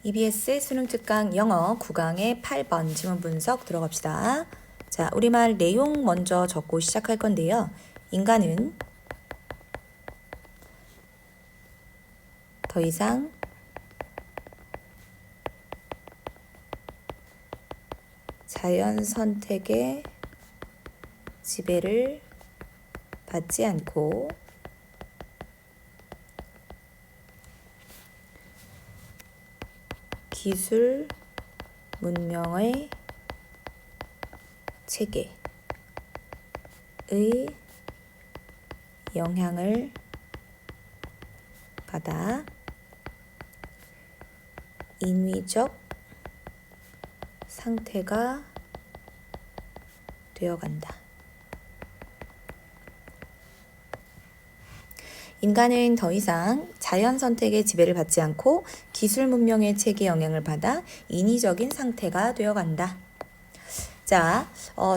EBS 수능 특강 영어 9강의 8번 지문 분석 들어갑시다. 자, 우리말 내용 먼저 적고 시작할 건데요. 인간은 더 이상 자연 선택의 지배를 받지 않고 기술 문명의 체계의 영향을 받아 인위적 상태가 되어간다. 인간은 더 이상 자연 선택의 지배를 받지 않고 기술 문명의 체계의 영향을 받아 인위적인 상태가 되어간다. 자,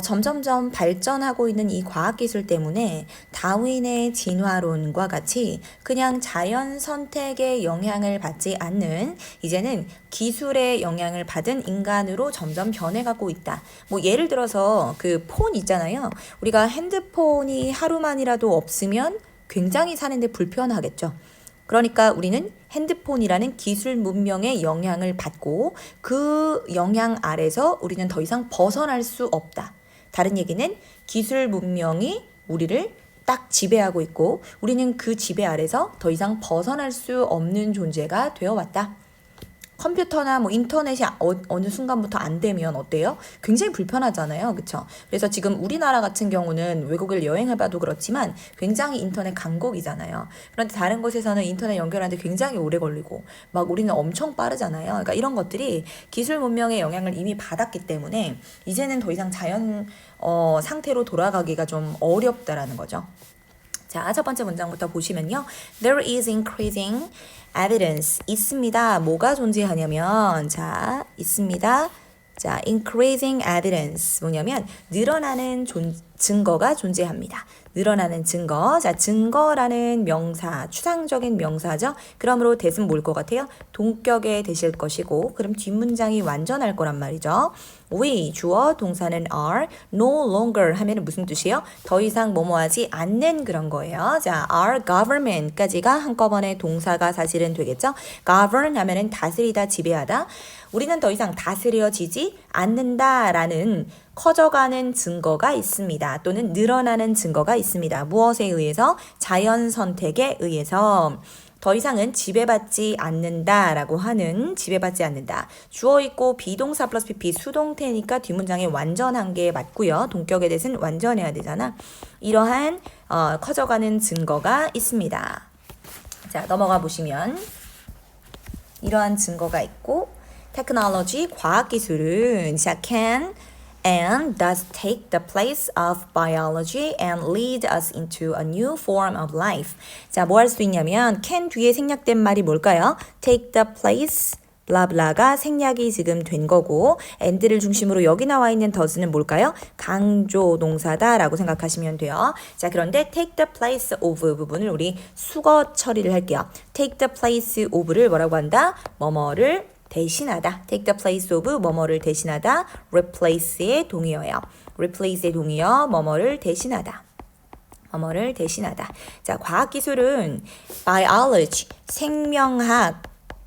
점점점 발전하고 있는 이 과학기술 때문에 다윈의 진화론과 같이 그냥 자연 선택의 영향을 받지 않는 이제는 기술의 영향을 받은 인간으로 점점 변해가고 있다. 뭐 예를 들어서 그 폰 있잖아요. 우리가 핸드폰이 하루만이라도 없으면 굉장히 사는데 불편하겠죠. 그러니까 우리는 핸드폰이라는 기술 문명의 영향을 받고 그 영향 아래서 우리는 더 이상 벗어날 수 없다. 다른 얘기는 기술 문명이 우리를 딱 지배하고 있고 우리는 그 지배 아래서 더 이상 벗어날 수 없는 존재가 되어왔다. 컴퓨터나 뭐 인터넷이 어느 순간부터 안 되면 어때요? 굉장히 불편하잖아요. 그쵸? 그래서 지금 우리나라 같은 경우는 외국을 여행해봐도 그렇지만 굉장히 인터넷 강국이잖아요. 그런데 다른 곳에서는 인터넷 연결하는데 굉장히 오래 걸리고 막 우리는 엄청 빠르잖아요. 그러니까 이런 것들이 기술 문명의 영향을 이미 받았기 때문에 이제는 더 이상 자연 상태로 돌아가기가 좀 어렵다라는 거죠. 자, 첫 번째 문장부터 보시면요. There is increasing evidence. 있습니다. 뭐가 존재하냐면, 자, 있습니다. 자, increasing evidence. 뭐냐면, 늘어나는 증거가 존재합니다. 늘어나는 증거. 자, 증거라는 명사, 추상적인 명사죠. 그러므로 대신 뭘 것 같아요? 동격에 되실 것이고, 그럼 뒷문장이 완전할 거란 말이죠. We, 주어, 동사는 are, no longer 하면 무슨 뜻이에요? 더 이상 뭐뭐하지 않는 그런 거예요. 자, our government까지가 한꺼번에 동사가 사실은 되겠죠? govern 하면은 다스리다, 지배하다. 우리는 더 이상 다스려지지 않는다라는 커져가는 증거가 있습니다. 또는 늘어나는 증거가 있습니다. 무엇에 의해서? 자연 선택에 의해서. 더 이상은 지배받지 않는다라고 하는 지배받지 않는다. 주어 있고 비동사 플러스 PP 수동태니까 뒷문장에 완전한 게 맞고요. 동격에 대해서는 완전해야 되잖아. 이러한 커져가는 증거가 있습니다. 자, 넘어가 보시면 이러한 증거가 있고 테크놀로지 과학기술은 자, can and does take the place of biology and lead us into a new form of life. 자, 뭐 할 수 있냐면 can 뒤에 생략된 말이 뭘까요? take the place 블라블라가 생략이 지금 된 거고 and를 중심으로 여기 나와 있는 does는 뭘까요? 강조 동사다라고 생각하시면 돼요. 자, 그런데 take the place of 부분을 우리 수거 처리를 할게요. take the place of를 뭐라고 한다? 뭐뭐를 대신하다. take the place of 뭐뭐를 대신하다. replace의 동의어예요. replace의 동의어 뭐뭐를 대신하다. 뭐뭐를 대신하다. 자, 과학기술은 biology, 생명학,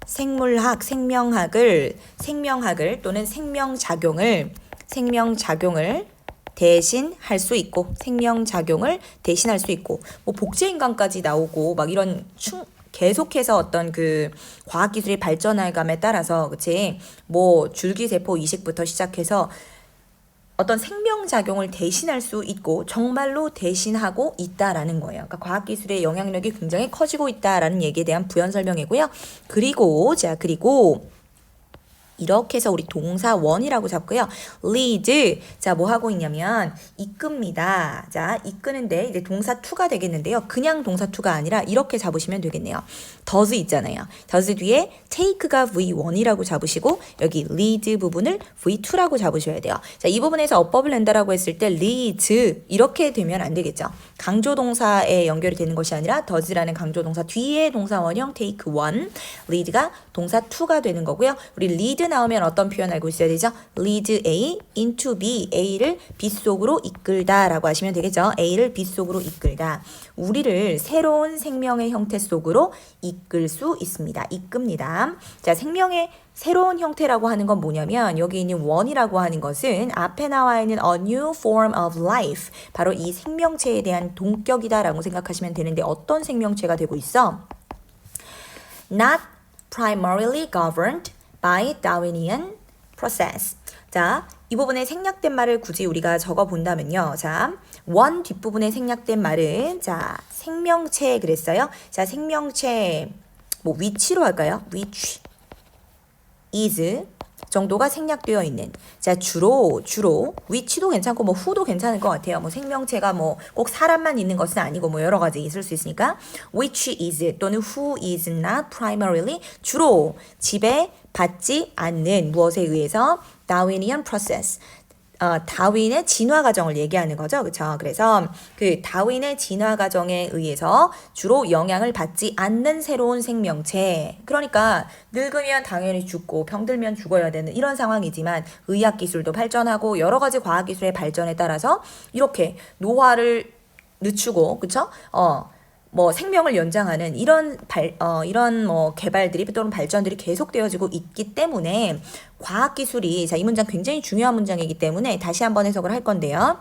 생물학, 생명학을 또는 생명작용을 대신할 수 있고 생명작용을 대신할 수 있고 뭐 복제인간까지 나오고 막 이런 계속해서 어떤 그 과학기술이 발전할감에 따라서 그치 뭐 줄기세포 이식부터 시작해서 어떤 생명작용을 대신할 수 있고 정말로 대신하고 있다라는 거예요. 그러니까 과학기술의 영향력이 굉장히 커지고 있다라는 얘기에 대한 부연 설명이고요. 그리고 이렇게 해서 우리 동사 원이라고 잡고요. lead. 자, 뭐 하고 있냐면 이끕니다. 자, 이끄는데 이제 동사 to가 되겠는데요. 그냥 동사 to가 아니라 이렇게 잡으시면 되겠네요. does 있잖아요. does 뒤에 take가 V1이라고 잡으시고 여기 lead 부분을 V2라고 잡으셔야 돼요. 자, 이 부분에서 어법을 낸다라고 했을 때 lead 이렇게 되면 안 되겠죠. 강조 동사에 연결이 되는 것이 아니라 does라는 강조 동사 뒤에 동사 원형 take one, lead가 동사 to가 되는 거고요. 우리 lead 나오면 어떤 표현 알고 있어야 되죠? lead A into B, A를 B 속으로 이끌다 라고 하시면 되겠죠. A를 B 속으로 이끌다. 우리를 새로운 생명의 형태 속으로 이끌 수 있습니다. 이끕니다. 자, 생명의 새로운 형태라고 하는 건 뭐냐면 여기 있는 원이라고 하는 것은 앞에 나와 있는 a new form of life, 바로 이 생명체에 대한 동격이다라고 생각하시면 되는데 어떤 생명체가 되고 있어? Not primarily governed by Darwinian process. 자, 이 부분에 생략된 말을 굳이 우리가 적어 본다면요. 자, 원 뒷부분에 생략된 말은 자, 생명체 그랬어요. 자, 생명체 뭐 위치로 할까요? which is 정도가 생략되어 있는. 자, 주로 위치도 괜찮고 뭐 who도 괜찮을 것 같아요. 뭐 생명체가 뭐 꼭 사람만 있는 것은 아니고 뭐 여러 가지 있을 수 있으니까 which is 또는 who is not primarily 주로 지배받지 않는 무엇에 의해서 Darwinian process. 다윈의 진화 과정을 얘기하는 거죠. 그렇죠? 그래서 그 다윈의 진화 과정에 의해서 주로 영향을 받지 않는 새로운 생명체. 그러니까 늙으면 당연히 죽고 병들면 죽어야 되는 이런 상황이지만 의학 기술도 발전하고 여러 가지 과학 기술의 발전에 따라서 이렇게 노화를 늦추고 그렇죠? 뭐 생명을 연장하는 이런 뭐 개발들이 또는 발전들이 계속되어지고 있기 때문에 과학 기술이 자, 이 문장 굉장히 중요한 문장이기 때문에 다시 한번 해석을 할 건데요.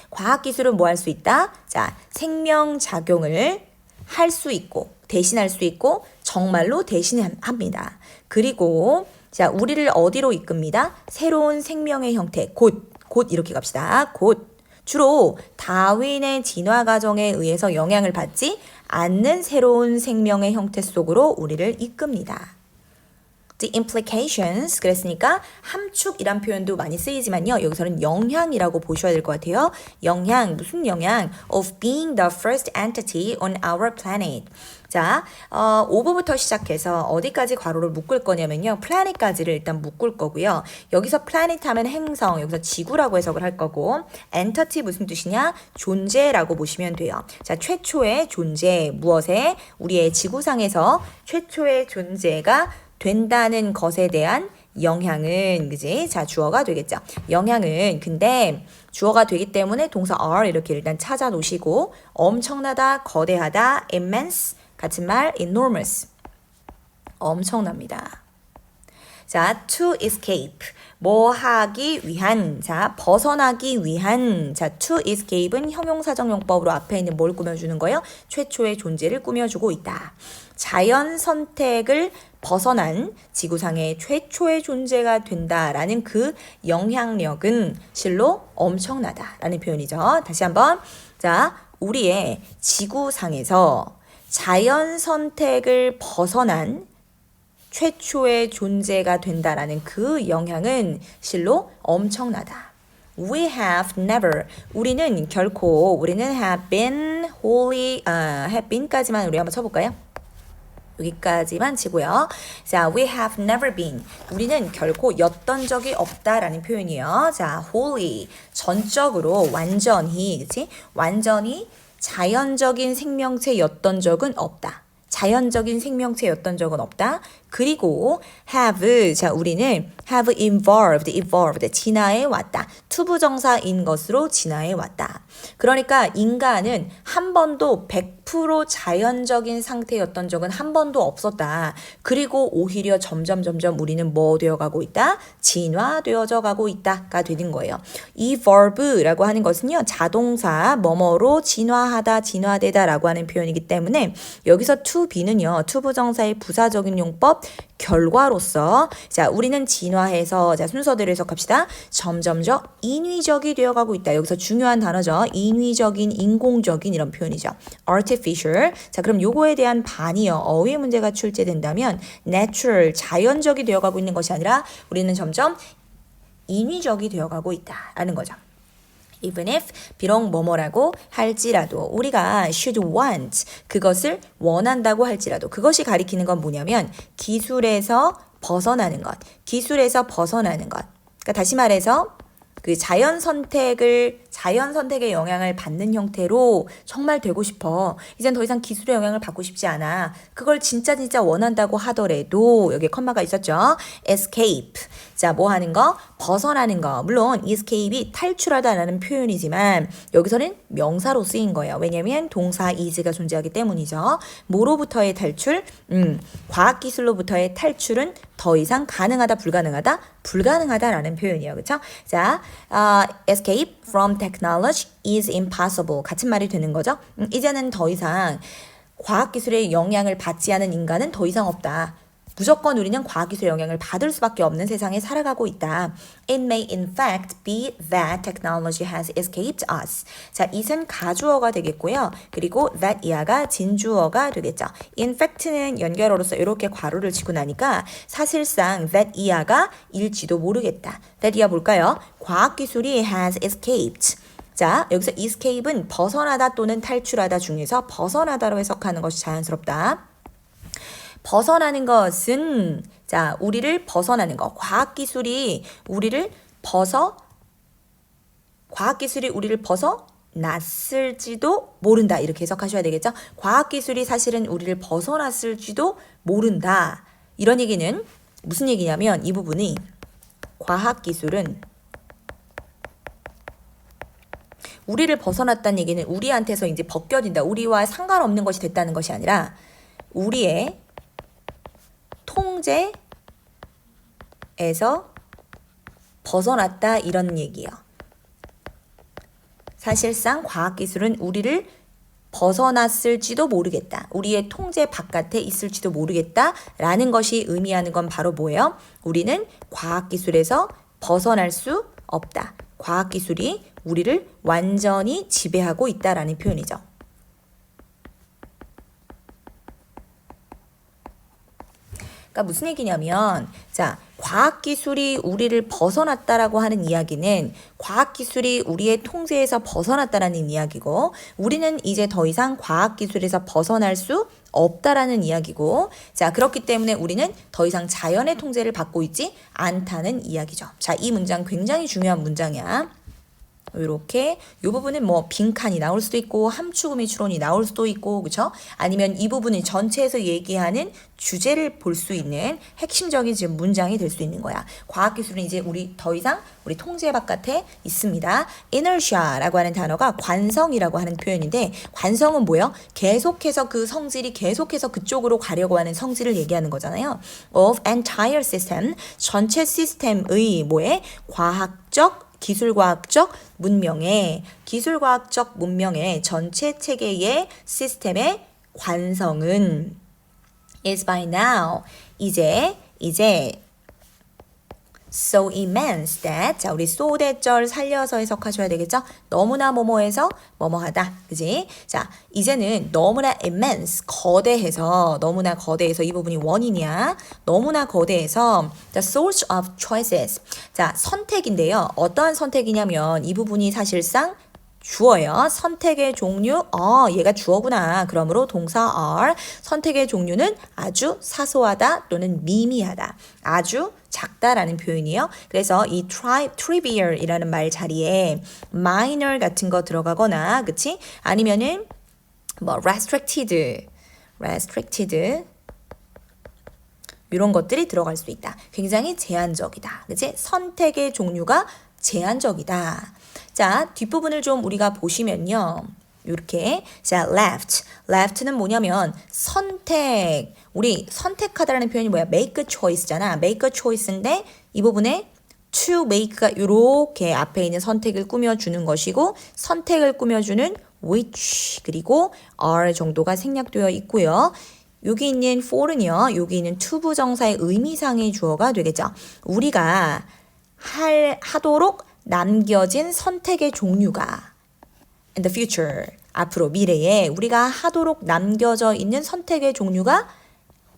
과학 기술은 뭐 할 수 있다? 자, 생명 작용을 할 수 있고 대신할 수 있고 정말로 대신합니다. 그리고 자, 우리를 어디로 이끕니다? 새로운 생명의 형태 곧 이렇게 갑시다. 곧 주로 다윈의 진화 과정에 의해서 영향을 받지 않는 새로운 생명의 형태 속으로 우리를 이끕니다. The implications 그랬으니까 함축이란 표현도 많이 쓰이지만요. 여기서는 영향이라고 보셔야 될 것 같아요. 영향, 무슨 영향? Of being the first entity on our planet. 자, 5부부터 시작해서 어디까지 괄호를 묶을 거냐면요. planet까지를 일단 묶을 거고요. 여기서 planet 하면 행성, 여기서 지구라고 해석을 할 거고 entity 무슨 뜻이냐? 존재라고 보시면 돼요. 자, 최초의 존재, 무엇에? 우리의 지구상에서 최초의 존재가 된다는 것에 대한 영향은 그지? 자, 주어가 되겠죠. 영향은 근데 주어가 되기 때문에 동사 are 이렇게 일단 찾아 놓으시고 엄청나다, 거대하다, immense 같은 말 enormous 엄청납니다. 자, to escape 뭐 하기 위한 자, 벗어나기 위한 자, to escape은 형용사정용법으로 앞에 있는 뭘 꾸며주는 거예요? 최초의 존재를 꾸며주고 있다. 자연 선택을 벗어난 지구상의 최초의 존재가 된다라는 그 영향력은 실로 엄청나다라는 표현이죠. 다시 한번 자, 우리의 지구상에서 자연 선택을 벗어난 최초의 존재가 된다라는 그 영향은 실로 엄청나다. We have never 우리는 결코 우리는 have been wholly have been까지만 우리 한번 쳐볼까요? 여기까지만 치고요. 자, we have never been. 우리는 결코 였던 적이 없다라는 표현이에요. 자, wholly. 전적으로, 완전히, 그치? 완전히 자연적인 생명체였던 적은 없다. 자연적인 생명체였던 적은 없다. 그리고 have, 자, 우리는 have evolved, 진화해 왔다. 투부정사인 것으로 진화해 왔다. 그러니까 인간은 한 번도 100% 자연적인 상태였던 적은 한 번도 없었다. 그리고 오히려 점점 우리는 뭐 되어가고 있다? 진화되어져 가고 있다가 되는 거예요. 이 verb라고 하는 것은요, 자동사 뭐뭐로 진화하다, 진화되다라고 하는 표현이기 때문에 여기서 to to be는요. to 부정사의 부사적인 용법 결과로서 자 우리는 진화해서 자 순서대로 해석합시다. 점점 더 인위적이 되어가고 있다. 여기서 중요한 단어죠. 인위적인, 인공적인 이런 표현이죠. artificial. 자 그럼 요거에 대한 반이요. 어휘 문제가 출제된다면 natural, 자연적이 되어가고 있는 것이 아니라 우리는 점점 인위적이 되어가고 있다라는 거죠. Even if 비록 뭐뭐라고 할지라도 우리가 should want 그것을 원한다고 할지라도 그것이 가리키는 건 뭐냐면 기술에서 벗어나는 것. 기술에서 벗어나는 것. 그러니까 다시 말해서 그 자연 선택의 영향을 받는 형태로 정말 되고 싶어. 이젠 더 이상 기술의 영향을 받고 싶지 않아. 그걸 진짜 원한다고 하더라도 여기에 컴마가 있었죠. escape. 자, 뭐 하는 거? 벗어나는 거. 물론 escape이 탈출하다라는 표현이지만 여기서는 명사로 쓰인 거예요. 왜냐면 동사 is가 존재하기 때문이죠. 뭐로부터의 탈출? 과학기술로부터의 탈출은 더 이상 가능하다, 불가능하다? 불가능하다라는 표현이에요. 그렇죠? 자, escape from technology is impossible. 같은 말이 되는 거죠. 이제는 더 이상 과학기술의 영향을 받지 않은 인간은 더 이상 없다. 무조건 우리는 과학기술의 영향을 받을 수밖에 없는 세상에 살아가고 있다. It may in fact be that technology has escaped us. 자, it은 가주어가 되겠고요. 그리고 that 이하가 진주어가 되겠죠. In fact는 연결어로서 이렇게 괄호를 치고 나니까 사실상 that 이하가 일지도 모르겠다. that 이하 뭘까요? 과학기술이 has escaped. 자, 여기서 escape은 벗어나다 또는 탈출하다 중에서 벗어나다로 해석하는 것이 자연스럽다. 벗어나는 것은 자 우리를 벗어나는 거 과학기술이 우리를 벗어났을지도 모른다 이렇게 해석하셔야 되겠죠. 과학기술이 사실은 우리를 벗어났을지도 모른다 이런 얘기는 무슨 얘기냐면 이 부분이 과학기술은 우리를 벗어났다는 얘기는 우리한테서 이제 벗겨진다 우리와 상관없는 것이 됐다는 것이 아니라 우리의 통제에서 벗어났다 이런 얘기예요. 사실상 과학기술은 우리를 벗어났을지도 모르겠다. 우리의 통제 바깥에 있을지도 모르겠다라는 것이 의미하는 건 바로 뭐예요? 우리는 과학기술에서 벗어날 수 없다. 과학기술이 우리를 완전히 지배하고 있다라는 표현이죠. 그러니까 무슨 얘기냐면 자 과학기술이 우리를 벗어났다라고 하는 이야기는 과학기술이 우리의 통제에서 벗어났다라는 이야기고 우리는 이제 더 이상 과학기술에서 벗어날 수 없다라는 이야기고 자 그렇기 때문에 우리는 더 이상 자연의 통제를 받고 있지 않다는 이야기죠. 자, 이 문장 굉장히 중요한 문장이야. 이렇게 이 부분은 뭐 빈칸이 나올 수도 있고 함축음이 추론이 나올 수도 있고 그쵸? 아니면 이 부분이 전체에서 얘기하는 주제를 볼 수 있는 핵심적인 지금 문장이 될 수 있는 거야. 과학기술은 이제 우리 더 이상 우리 통제 바깥에 있습니다. inertia라고 하는 단어가 관성이라고 하는 표현인데 관성은 뭐예요? 계속해서 그 성질이 계속해서 그쪽으로 가려고 하는 성질을 얘기하는 거잖아요. of entire system 전체 시스템의 뭐에 기술과학적 문명의 전체 체계의 시스템의 관성은 is by now 이제 so immense that 자 우리 so that 절 살려서 해석하셔야 되겠죠? 너무나 뭐뭐해서 뭐뭐하다 그지? 자 이제는 너무나 immense 너무나 거대해서 이 부분이 원인이야. 너무나 거대해서 the source of choices 자 선택인데요. 어떠한 선택이냐면 이 부분이 사실상 주어예요. 선택의 종류, 얘가 주어구나. 그러므로 동사 are. 선택의 종류는 아주 사소하다 또는 미미하다. 아주 작다라는 표현이에요. 그래서 이 trivial이라는 말 자리에 minor 같은 거 들어가거나, 그치? 아니면은 뭐 restricted 이런 것들이 들어갈 수 있다. 굉장히 제한적이다. 그치? 선택의 종류가 제한적이다. 자, 뒷부분을 좀 우리가 보시면요. 이렇게 자, left는 뭐냐면 선택. 우리 선택하다라는 표현이 뭐야? make a choice잖아. make a choice인데 이 부분에 to make가 이렇게 앞에 있는 선택을 꾸며주는 것이고 선택을 꾸며주는 which 그리고 are 정도가 생략되어 있고요. 여기 있는 for는요, 여기 있는 to 부정사의 의미상의 주어가 되겠죠. 우리가 하도록 남겨진 선택의 종류가 in the future, 앞으로 미래에 우리가 하도록 남겨져 있는 선택의 종류가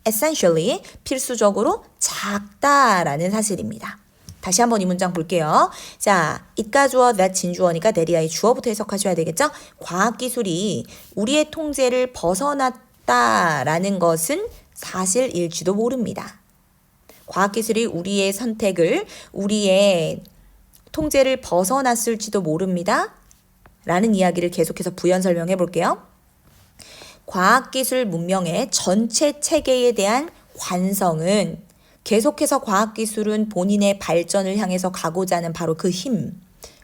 essentially, 필수적으로 작다라는 사실입니다. 다시 한번 이 문장 볼게요. 자, it가 주어, that 진주어니까 that이의 주어부터 해석하셔야 되겠죠? 과학기술이 우리의 통제를 벗어났다라는 것은 사실일지도 모릅니다. 과학기술이 우리의 선택을, 우리의 통제를 벗어났을지도 모릅니다. 라는 이야기를 계속해서 부연 설명해 볼게요. 과학기술 문명의 전체 체계에 대한 관성은 계속해서 과학기술은 본인의 발전을 향해서 가고자 하는 바로 그 힘,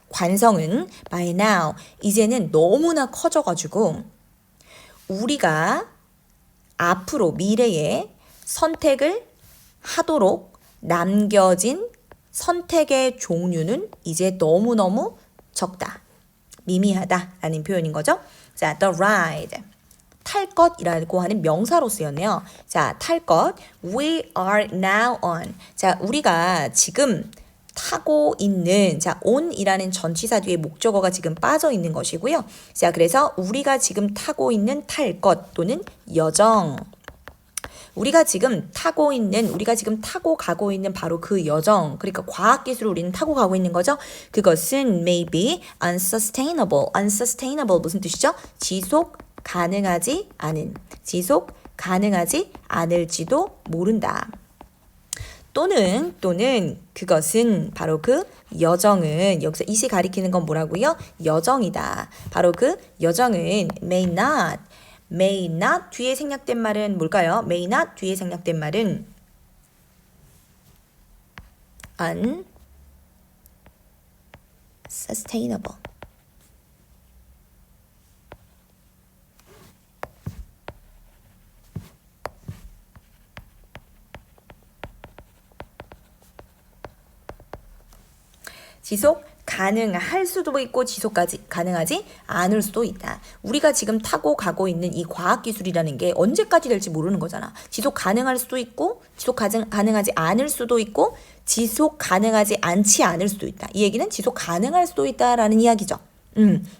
관성은 by now 이제는 너무나 커져가지고 우리가 앞으로 미래에 선택을 하도록 남겨진 선택의 종류는 이제 너무너무 적다, 미미하다라는 표현인 거죠. 자, the ride. 탈 것이라고 하는 명사로 쓰였네요. 자, 탈 것. We are now on. 자, 우리가 지금 타고 있는, 자, on이라는 전치사 뒤에 목적어가 지금 빠져 있는 것이고요. 자, 그래서 우리가 지금 타고 있는 탈 것 또는 여정. 우리가 지금 타고 있는, 우리가 지금 타고 가고 있는 바로 그 여정, 그러니까 과학기술을 우리는 타고 가고 있는 거죠. 그것은 may be unsustainable. unsustainable 무슨 뜻이죠? 지속 가능하지 않은, 지속 가능하지 않을지도 모른다. 또는 그것은 바로 그 여정은, 여기서 이시 가리키는 건 뭐라고요? 여정이다. 바로 그 여정은 may not 뒤에 생략된 말은 뭘까요? may not 뒤에 생략된 말은 unsustainable. 지속 가능할 수도 있고 지속까지 가능하지 않을 수도 있다. 우리가 지금 타고 가고 있는 이 과학기술이라는 게 언제까지 될지 모르는 거잖아. 지속 가능할 수도 있고 지속 가능하지 않을 수도 있고 지속 가능하지 않지 않을 수도 있다. 이 얘기는 지속 가능할 수도 있다라는 이야기죠.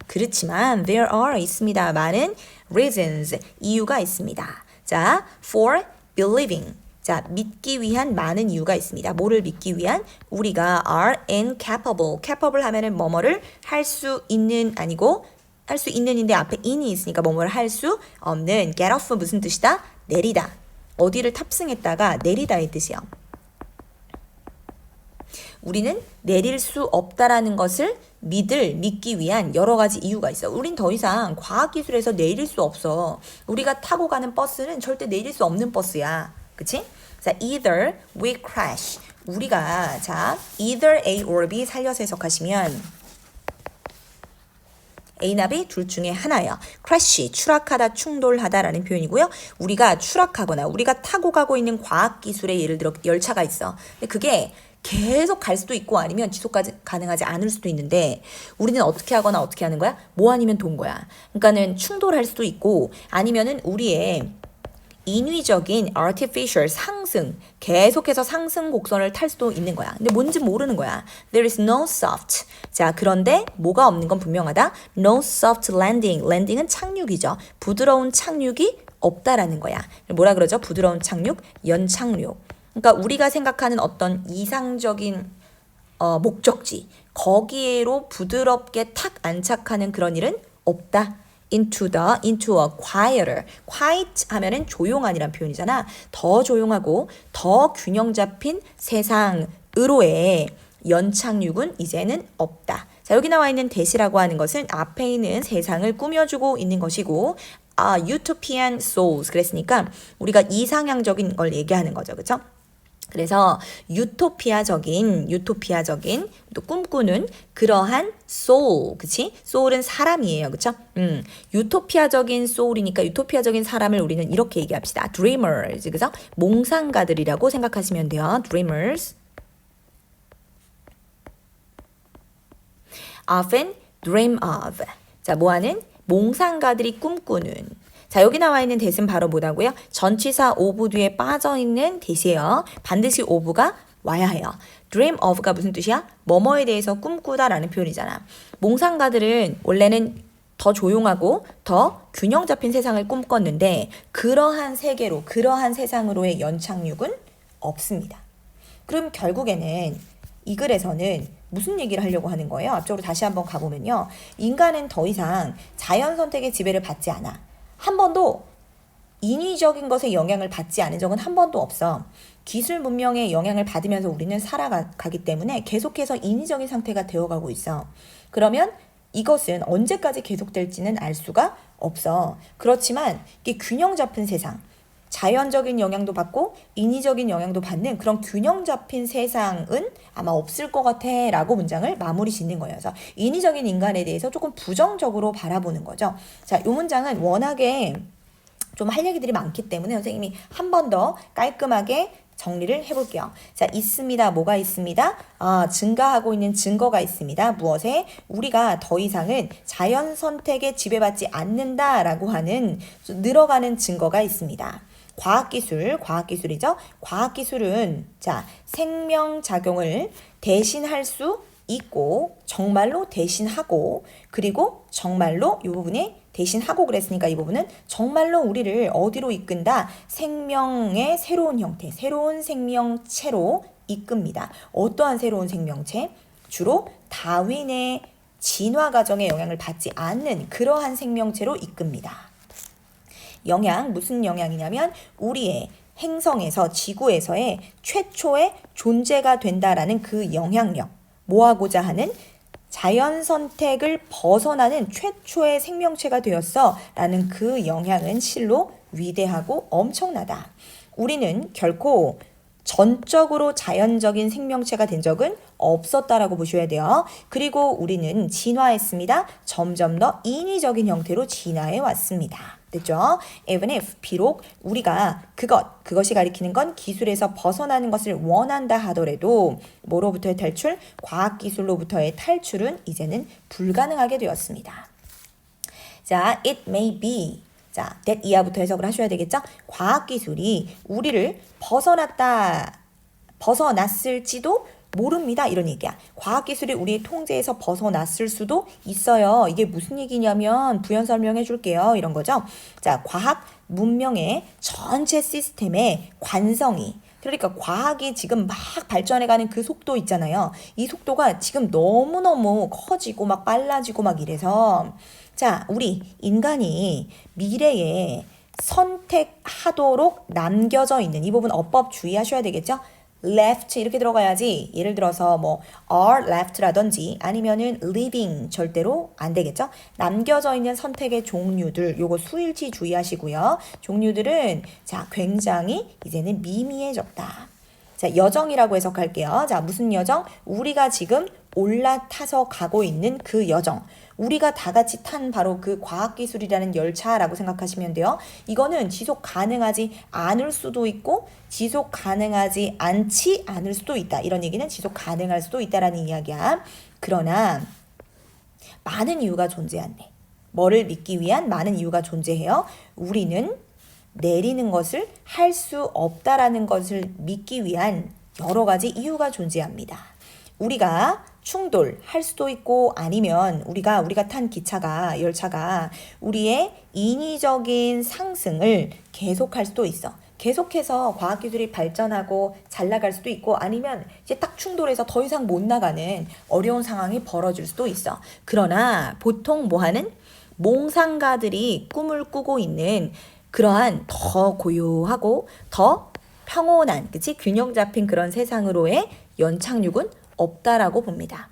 그렇지만 there are 있습니다. 많은 reasons, 이유가 있습니다. 자, for believing. 자, 믿기 위한 많은 이유가 있습니다. 뭐를 믿기 위한? 우리가 are incapable. capable 하면은 뭐뭐를 할 수 있는 아니고 할 수 있는인데 앞에 in이 있으니까 뭐뭐를 할 수 없는. get off 무슨 뜻이다? 내리다. 어디를 탑승했다가 내리다의 뜻이요. 우리는 내릴 수 없다라는 것을 믿기 위한 여러 가지 이유가 있어. 우린 더 이상 과학기술에서 내릴 수 없어. 우리가 타고 가는 버스는 절대 내릴 수 없는 버스야. 그치? 자, either we crash. 우리가, 자, either A or B 살려서 해석하시면 A나 B 둘 중에 하나예요. crash, 추락하다, 충돌하다라는 표현이고요. 우리가 추락하거나 우리가 타고 가고 있는 과학기술의 예를 들어 열차가 있어. 근데 그게 계속 갈 수도 있고 아니면 지속까지 가능하지 않을 수도 있는데 우리는 어떻게 하거나 어떻게 하는 거야? 뭐 아니면 돈 거야. 그러니까는 충돌할 수도 있고 아니면은 우리의 인위적인 artificial 상승, 계속해서 상승 곡선을 탈 수도 있는 거야. 근데 뭔지 모르는 거야. There is no soft. 자, 그런데 뭐가 없는 건 분명하다. No soft landing. landing은 착륙이죠. 부드러운 착륙이 없다라는 거야. 뭐라 그러죠? 부드러운 착륙, 연착륙. 그러니까 우리가 생각하는 어떤 이상적인 목적지, 거기에로 부드럽게 탁 안착하는 그런 일은 없다. into a quieter. quiet 하면은 조용한이란 표현이잖아. 더 조용하고 더 균형 잡힌 세상으로의 연착륙은 이제는 없다. 자, 여기 나와 있는 that이라고 하는 것은 앞에 있는 세상을 꾸며주고 있는 것이고 utopian souls. 그랬으니까 우리가 이상향적인 걸 얘기하는 거죠. 그렇죠? 그래서 유토피아적인 또 꿈꾸는 그러한 soul, 그치? soul은 사람이에요, 그쵸? 유토피아적인 soul이니까 유토피아적인 사람을 우리는 이렇게 얘기합시다. dreamers, 그죠? 몽상가들이라고 생각하시면 돼요. dreamers. often dream of. 자, 뭐하는? 몽상가들이 꿈꾸는. 자, 여기 나와 있는 that은 바로 뭐라고요? 전치사 of 뒤에 빠져있는 that이에요. 반드시 of가 와야 해요. dream of가 무슨 뜻이야? 뭐뭐에 대해서 꿈꾸다라는 표현이잖아. 몽상가들은 원래는 더 조용하고 더 균형 잡힌 세상을 꿈꿨는데 그러한 세계로, 그러한 세상으로의 연착륙은 없습니다. 그럼 결국에는 이 글에서는 무슨 얘기를 하려고 하는 거예요? 앞쪽으로 다시 한번 가보면요. 인간은 더 이상 자연 선택의 지배를 받지 않아. 한 번도 인위적인 것에 영향을 받지 않은 적은 한 번도 없어. 기술 문명의 영향을 받으면서 우리는 살아가기 때문에 계속해서 인위적인 상태가 되어가고 있어. 그러면 이것은 언제까지 계속될지는 알 수가 없어. 그렇지만 이게 균형 잡힌 세상, 자연적인 영향도 받고 인위적인 영향도 받는 그런 균형 잡힌 세상은 아마 없을 것 같아 라고 문장을 마무리 짓는 거예요. 그래서 인위적인 인간에 대해서 조금 부정적으로 바라보는 거죠. 자, 이 문장은 워낙에 좀 할 얘기들이 많기 때문에 선생님이 한 번 더 깔끔하게 정리를 해볼게요. 자, 있습니다. 뭐가 있습니다? 증가하고 있는 증거가 있습니다. 무엇에? 우리가 더 이상은 자연 선택에 지배받지 않는다라고 하는 늘어가는 증거가 있습니다. 과학기술이죠. 과학기술은 자, 생명작용을 대신할 수 있고 정말로 대신하고 그리고 정말로 이 부분에 대신하고 그랬으니까 이 부분은 정말로 우리를 어디로 이끈다? 생명의 새로운 형태, 새로운 생명체로 이끕니다. 어떠한 새로운 생명체? 주로 다윈의 진화 과정에 영향을 받지 않는 그러한 생명체로 이끕니다. 영향, 무슨 영향이냐면 우리의 행성에서 지구에서의 최초의 존재가 된다라는 그 영향력, 뭐하고자 하는 자연 선택을 벗어나는 최초의 생명체가 되었어 라는 그 영향은 실로 위대하고 엄청나다. 우리는 결코 전적으로 자연적인 생명체가 된 적은 없었다라고 보셔야 돼요. 그리고 우리는 진화했습니다. 점점 더 인위적인 형태로 진화해 왔습니다. 됐죠? Even if 비록 우리가 그것이 가리키는 건 기술에서 벗어나는 것을 원한다 하더라도 뭐로부터의 탈출? 과학기술로부터의 탈출은 이제는 불가능하게 되었습니다. 자, it may be. 자, that 이하부터 해석을 하셔야 되겠죠? 과학기술이 우리를 벗어났을지도 모릅니다. 이런 얘기야. 과학기술이 우리의 통제에서 벗어났을 수도 있어요. 이게 무슨 얘기냐면 부연 설명해 줄게요. 이런 거죠. 자, 과학 문명의 전체 시스템의 관성이 그러니까 과학이 지금 막 발전해가는 그 속도 있잖아요. 이 속도가 지금 너무너무 커지고 막 빨라지고 막 이래서 자, 우리 인간이 미래에 선택하도록 남겨져 있는 이 부분 어법 주의하셔야 되겠죠? left 이렇게 들어가야지 예를 들어서 뭐 are left라든지 아니면은 living 절대로 안 되겠죠? 남겨져 있는 선택의 종류들 요거 수일치 주의하시고요. 종류들은 자 굉장히 이제는 미미해졌다. 자 여정이라고 해석할게요. 자 무슨 여정? 우리가 지금 올라타서 가고 있는 그 여정. 우리가 다 같이 탄 바로 그 과학기술이라는 열차라고 생각하시면 돼요. 이거는 지속 가능하지 않을 수도 있고 지속 가능하지 않지 않을 수도 있다. 이런 얘기는 지속 가능할 수도 있다라는 이야기야. 그러나 많은 이유가 존재한대. 뭐를 믿기 위한 많은 이유가 존재해요. 우리는 내리는 것을 할 수 없다라는 것을 믿기 위한 여러 가지 이유가 존재합니다. 우리가 충돌할 수도 있고 아니면 우리가 탄 열차가 우리의 인위적인 상승을 계속할 수도 있어. 계속해서 과학기술이 발전하고 잘 나갈 수도 있고 아니면 이제 딱 충돌해서 더 이상 못 나가는 어려운 상황이 벌어질 수도 있어. 그러나 보통 뭐하는 몽상가들이 꿈을 꾸고 있는 그러한 더 고요하고 더 평온한 그치 균형 잡힌 그런 세상으로의 연착륙은 없다라고 봅니다.